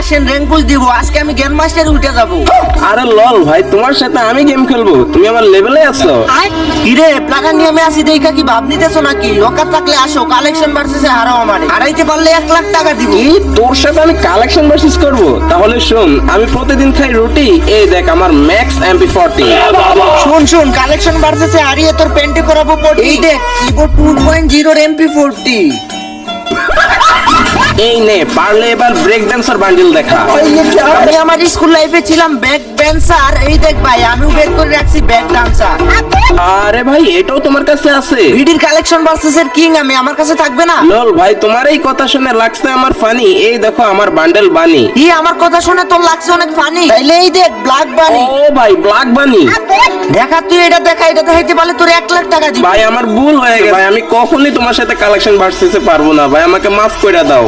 আসেন rank push দিব, আজকে আমি গ্র্যান্ড মাস্টারে উঠে যাবো। আরে লল ভাই, তোমার সাথে আমি গেম খেলবো? তুমি আমার লেভেলে আছো? কিরে প্লাগা নিয়ে আমি আসি দেখা কি ভাব নিতেছো নাকি? ওকার থাকলে আসো, কালেকশন ভার্সেসে হারাও আমারে, হারাইতে পারলে 1 লাখ টাকা দিব। কি তোর সাথে আমি কালেকশন ভার্সেস করব? তাহলে শোন, আমি প্রতিদিন খাই রুটি, এই দেখ আমার ম্যাক্স MP40। শুন কালেকশন ভার্সেসে হারিয়ে তোর পেন্টে করাবো পড়ি। এই দেখ কিবোর্ড 2.0 এর MP40। এই নে, পারলে এবার ব্রেক ড্যান্সার বান্ডিল দেখা। আমি আমার স্কুল লাইফে ছিলাম ব্যাক ড্যান্সার, এই দেখ ভাই আমিও বের করে রাখছি ব্যাক ডান্সার। আরে ভাই, এটাও তোমার কাছে আছে? ভিডির কালেকশন ভার্সেসের কিং আমি, আমার কাছে থাকবে না? লল ভাই, তোমার এই কথা শুনে লাগছে আমার ফানি। এই দেখো আমার বান্ডেল বানি। ই আমার কথা শুনে তোর লাগছে অনেক ফানি, তাইলে এই দেখ ব্ল্যাক বানি। ও ভাই, ব্ল্যাক বানি। দেখা তুই এটা দেখা, এটা দেখাইতে পারলে তোর 1 লাখ টাকা দিব। ভাই আমার ভুল হয়ে গেছে ভাই, আমি কখনোই তোমার সাথে কালেকশন ভার্সেসে পারবো না ভাই, আমাকে মাফ করে দাও।